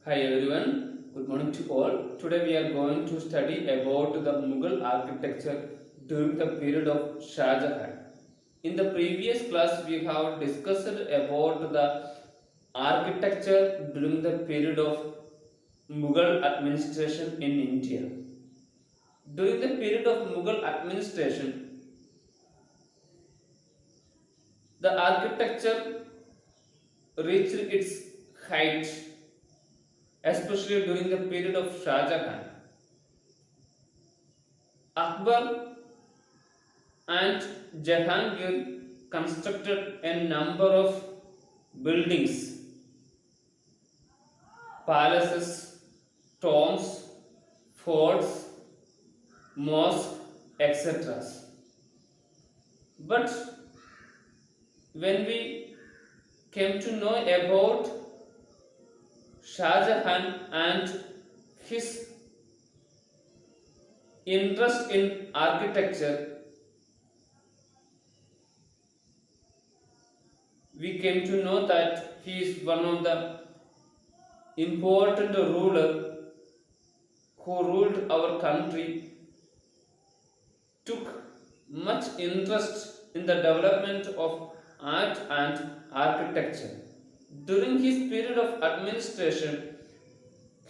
Hi everyone, good morning to all. Today we are going to study about the Mughal architecture during the period of Shah Jahan. In the previous class we have discussed about the architecture during the period of Mughal administration in India. During the period of Mughal administration, the architecture reached its height, especially during the period of Shah Jahan. Akbar and Jahangir constructed a number of buildings, palaces, tombs, forts, mosques, etc. But when we came to know about Shah Jahan and his interest in architecture, we came to know that he is one of the important ruler who ruled our country, took much interest in the development of art and architecture. During his period of administration,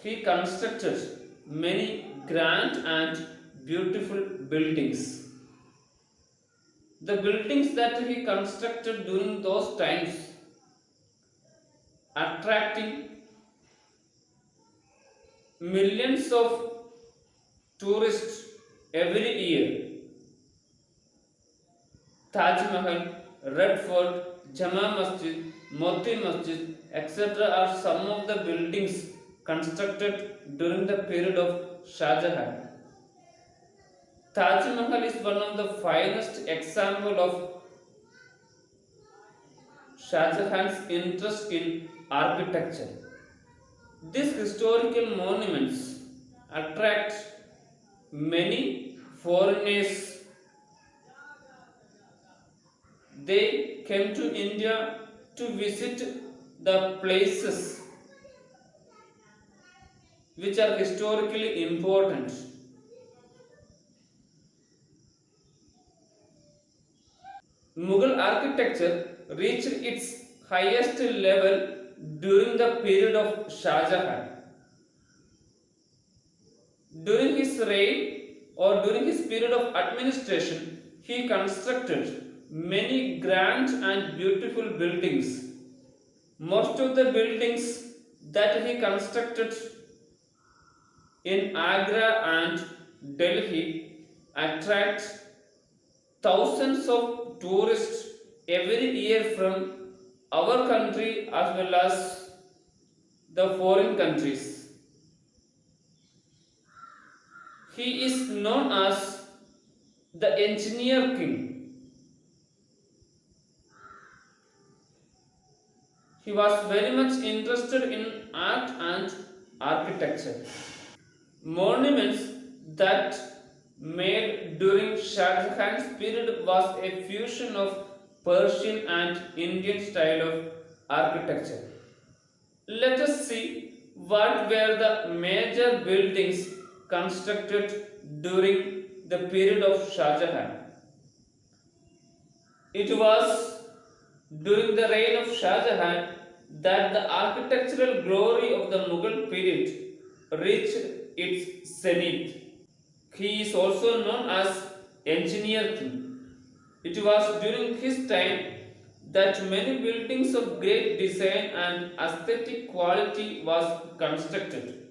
he constructed many grand and beautiful buildings. The buildings that he constructed during those times attracting millions of tourists every year. Taj Mahal, Red Fort, Jama Masjid, Moti Masjid, etc. are some of the buildings constructed during the period of Shah Jahan. Taj Mahal is one of the finest example of Shah Jahan's interest in architecture. These historical monuments attract many foreigners. They came to India to visit the places which are historically important. Mughal architecture reached its highest level during the period of Shah Jahan. During his reign or during his period of administration, he constructed many grand and beautiful buildings. Most of the buildings that he constructed in Agra and Delhi attract thousands of tourists every year from our country as well as the foreign countries. He is known as the engineer king. He was very much interested in art and architecture. Monuments that made during Shah Jahan's period was a fusion of Persian and Indian style of architecture. Let us see what were the major buildings constructed during the period of Shah Jahan. It was during the reign of Shah Jahan that the architectural glory of the Mughal period reached its zenith. He is also known as Engineer King. It was during his time that many buildings of great design and aesthetic quality was constructed.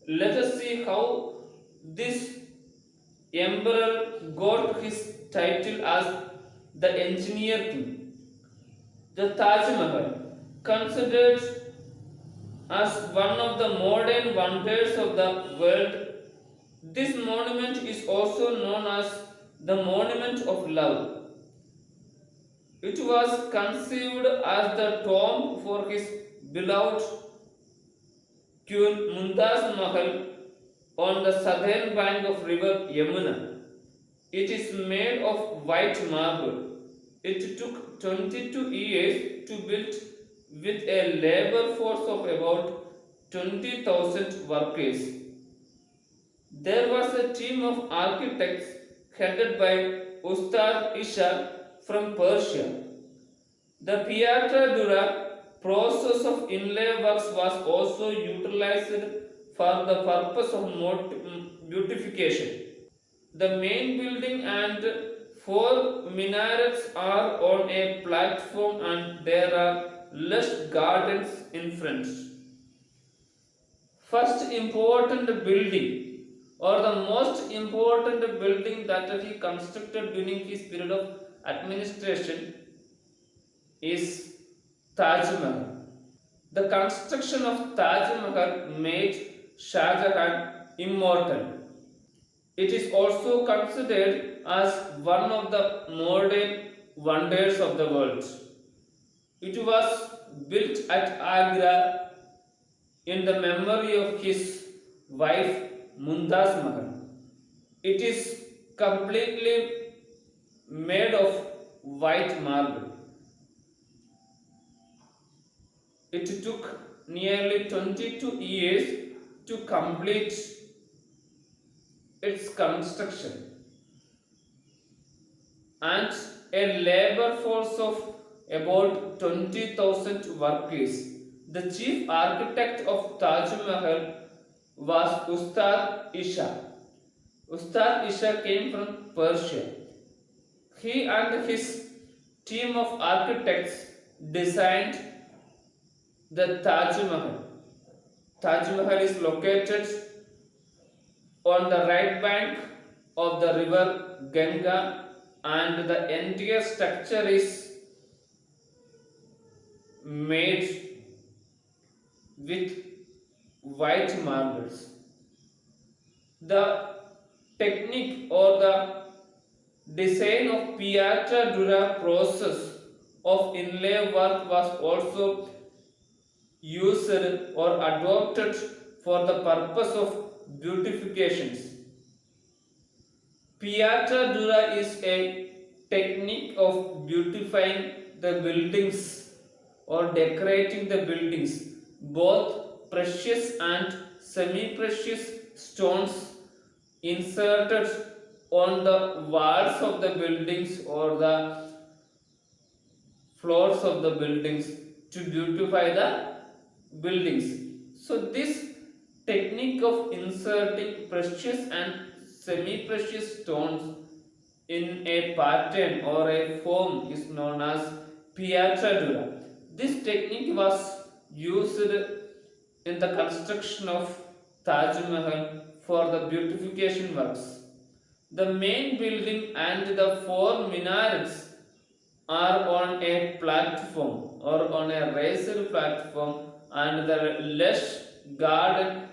Let us see how this emperor got his title as the Engineer King. The Taj Mahal, considered as one of the modern wonders of the world, this monument is also known as the Monument of Love. It was conceived as the tomb for his beloved Queen Mumtaz Mahal on the southern bank of river Yamuna. It is made of white marble. It took 22 years to build with a labor force of about 20,000 workers. There was a team of architects headed by Ustad Isha from Persia. The Piatra Dura process of inlay works was also utilized for the purpose of beautification. The main building and four minarets are on a platform and there are lush gardens in front. First important building or the most important building that he constructed during his period of administration is Taj Mahal. The construction of Taj Mahal made Shah Jahan immortal. It is also considered as one of the modern wonders of the world. It was built at Agra in the memory of his wife Mumtaz Mahal. It is completely made of white marble. It took nearly 22 years to complete its construction, and a labor force of about 20,000 workers. The chief architect of Taj Mahal was Ustad Isha. Ustad Isha came from Persia. He and his team of architects designed the Taj Mahal. Taj Mahal is located on the right bank of the river Ganga, and the entire structure is made with white marbles. The technique or the design of Piatra Dura process of inlay work was also used or adopted for the purpose of beautifications. Piatra Dura is a technique of beautifying the buildings or decorating the buildings. Both precious and semi-precious stones inserted on the walls of the buildings or the floors of the buildings to beautify the buildings. So this technique of inserting precious and semi-precious stones in a pattern or a form is known as Piatra Dura. This technique was used in the construction of Taj Mahal for the beautification works. The main building and the four minarets are on a platform or on a raised platform, and the lush garden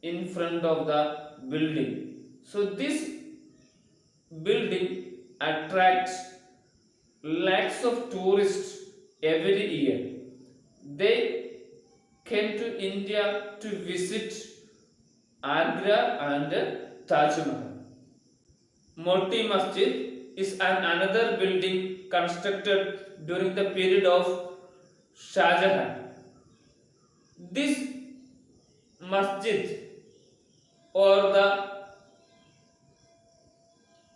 in front of the building. So this building attracts lakhs of tourists every year. They came to India to visit Agra and Taj Mahal. Moti Masjid is another building constructed during the period of Shah Jahan. This masjid or the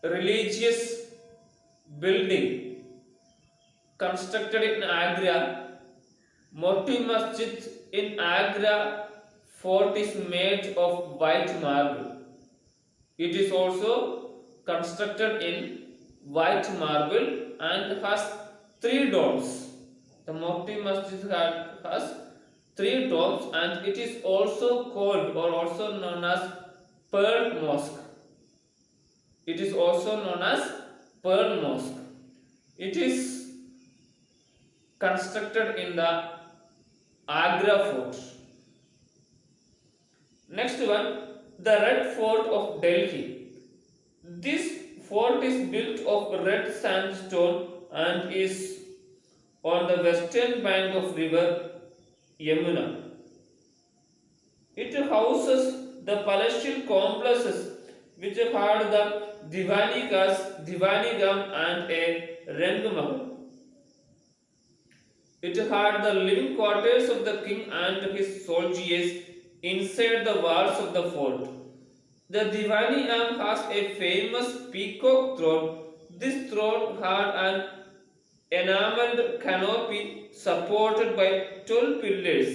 religious building constructed in Agra, Moti Masjid in Agra fort is made of white marble. It is also constructed in white marble and has three domes. The Moti Masjid has three domes, and it is also called or also known as Pearl Mosque. It is also known as Pearl Mosque. It is constructed in the Agra fort. Next one, the Red Fort of Delhi. This fort is built of red sandstone and is on the western bank of river Yamuna. It houses the palatial complexes which had the Divanigam and a Rang Mahal. It had the living quarters of the king and his soldiers inside the walls of the fort. The Divani Am has a famous peacock throne. This throne had an enameled canopy supported by 12 pillars,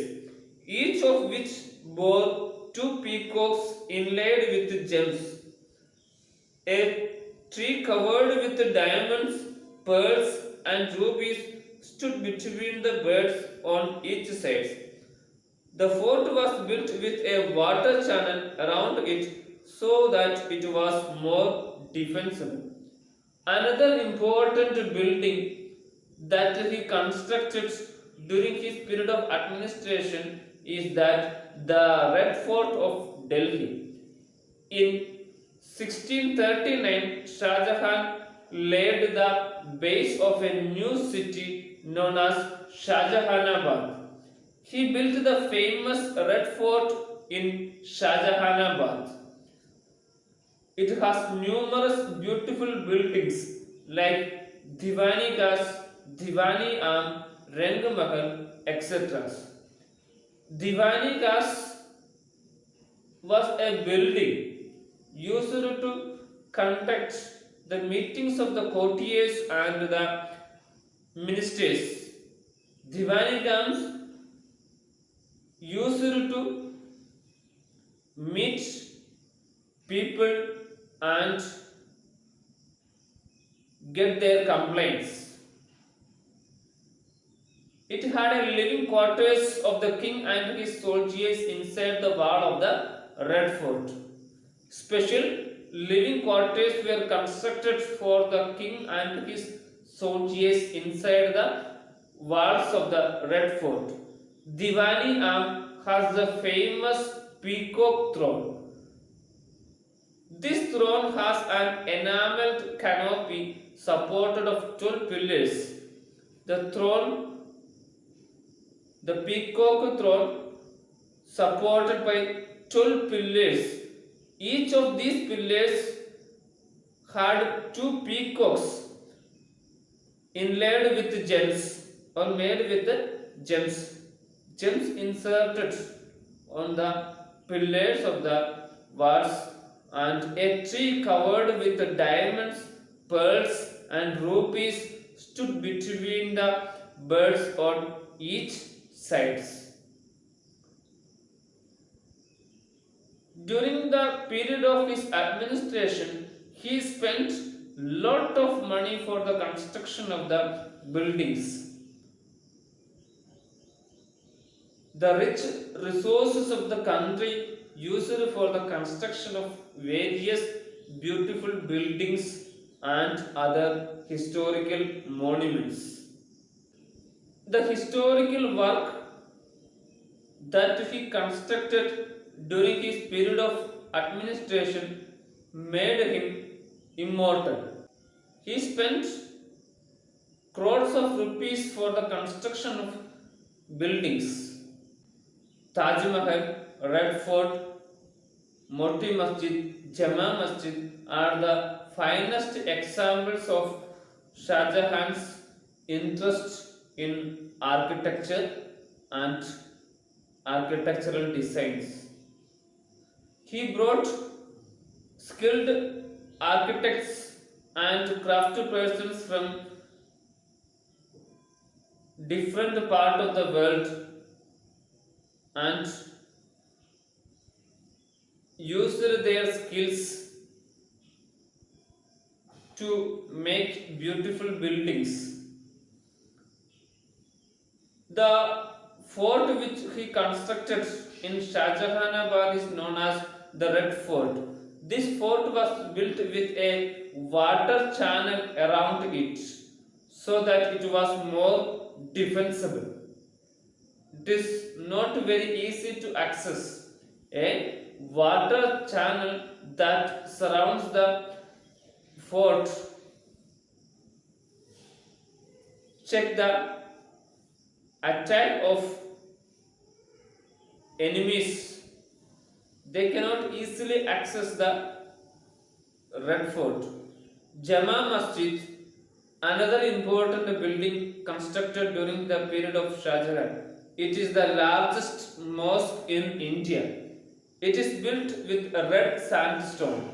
each of which bore two peacocks inlaid with gems. A tree covered with diamonds, pearls, and rubies stood between the birds on each side. The fort was built with a water channel around it so that it was more defensible. Another important building that he constructed during his period of administration is that the Red Fort of Delhi. In 1639, Shah Jahan laid the base of a new city known as Shahjahanabad. He built the famous Red Fort in Shahjahanabad. It has numerous beautiful buildings like Diwani Gas, Diwani Am, Rang Mahal, etc. Diwani Gas was a building used to conduct the meetings of the courtiers and the ministers. Diwani Gams used to meet people and get their complaints. It had a living quarters of the king and his soldiers inside the wall of the Red Fort. Special living quarters were constructed for the king and his soldiers inside the walls of the Red Fort. Diwani Am has the famous peacock throne. This throne has an enameled canopy supported of 12 pillars. The throne, the peacock throne, supported by 12 pillars. Each of these pillars had two peacocks inlaid with gems or made with gems. Gems inserted on the pillars of the walls, and a tree covered with diamonds, pearls, and rubies stood between the birds on each sides. During the period of his administration, he spent lot of money for the construction of the buildings. The rich resources of the country used for the construction of various beautiful buildings and other historical monuments. The historical work that he constructed during his period of administration made him immortal. He spent crores of rupees for the construction of buildings. Taj Mahal, Red Fort, Moti Masjid, Jama Masjid are the finest examples of Shah Jahan's interest in architecture and architectural designs. He brought skilled architects and craftspersons from different parts of the world and used their skills to make beautiful buildings. The fort which he constructed in Shahjahanabad is known as the Red Fort. This fort was built with a water channel around it so that it was more defensible. It is not very easy to access. A water channel that surrounds the fort check the attack of enemies. They cannot easily access the Red Fort. Jama Masjid Another important building constructed during the period of Shah Jahan. It is the largest mosque in India. It is built with red sandstone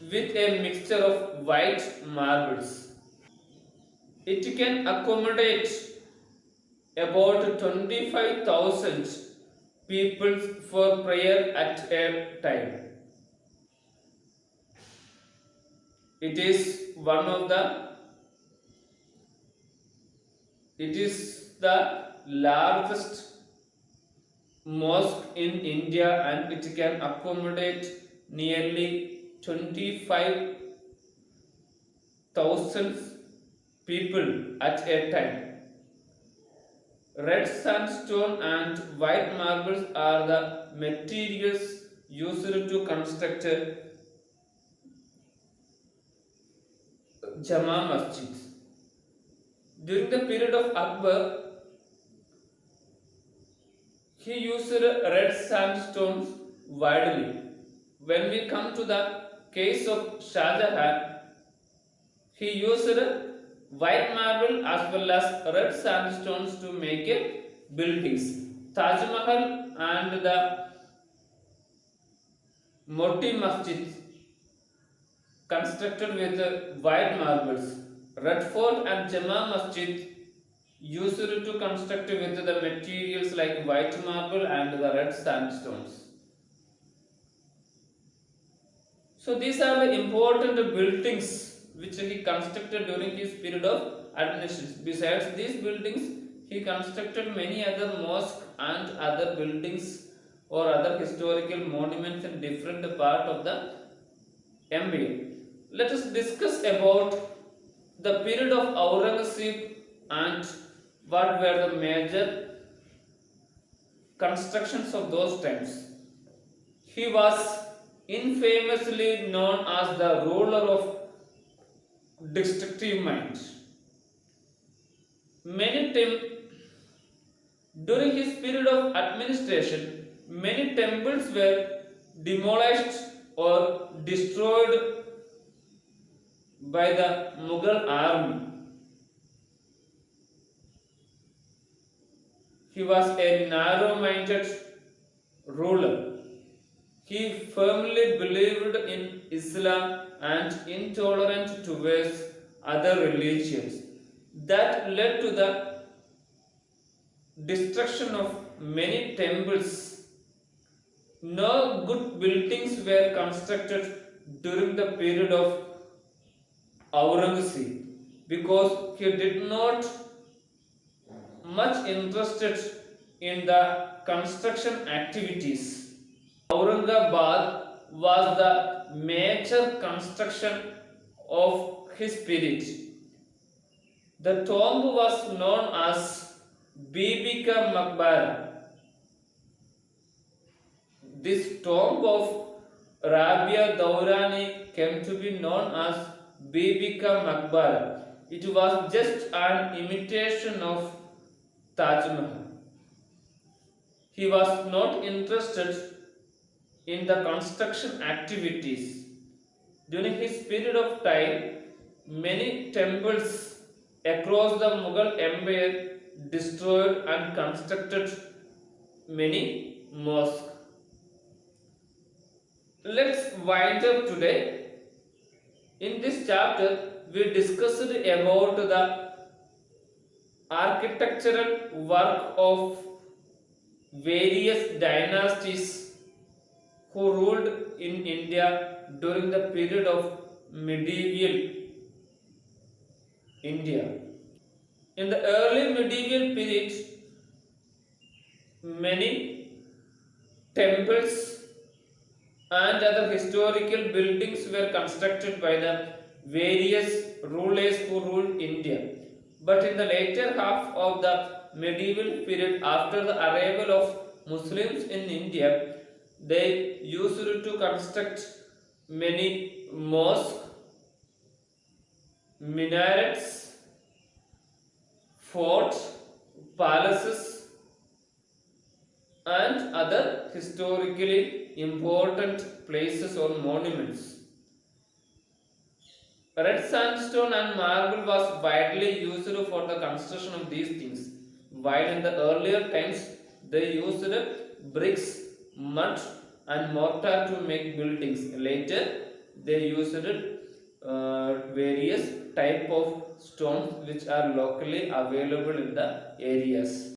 with a mixture of white marbles. It can accommodate about 25,000 people for prayer at a time. It is one of the it is the largest mosque in India and it can accommodate nearly 25,000 people at a time. Red sandstone and white marbles are the materials used to construct Jama Masjid. During the period of Akbar, he used red sandstones widely. When we come to the case of Shah Jahan, he used white marble as well as red sandstones to make buildings. Taj Mahal and the Moti Masjid constructed with white marbles. Red Fort and Jama Masjid used to construct with the materials like white marble and the red sandstones. So these are the important buildings which he constructed during his period of administration. Besides these buildings, he constructed many other mosques and other buildings or other historical monuments in different part of the empire. Let us discuss about the period of Aurangzeb and what were the major constructions of those times. He was infamously known as the ruler of destructive mind. Many during his period of administration, many temples were demolished or destroyed by the Mughal army. He was a narrow minded ruler. He firmly believed in Islam and intolerant towards other religions. That led to the destruction of many temples. No good buildings were constructed during the period of Aurangzeb because he did not much interested in the construction activities. Aurangabad was the major construction of his period. The tomb was known as Bibika Maqbara. This tomb of Rabia Daurani came to be known as Bibika Maqbara. It was just an imitation of Taj Mahal. He was not interested in the construction activities. During his period of time, many temples across the Mughal Empire destroyed and constructed many mosques. Let's wind up today. In this chapter, we discussed about the architectural work of various dynasties who ruled in India during the period of medieval India. In the early medieval period, many temples and other historical buildings were constructed by the various rulers who ruled India. But in the later half of the medieval period, after the arrival of Muslims in India, they used to construct many mosques, minarets, forts, palaces, and other historically important places or monuments. Red sandstone and marble was widely used for the construction of these things, while in the earlier times they used bricks, mud, and mortar to make buildings. Later, they used various type of stones which are locally available in the areas.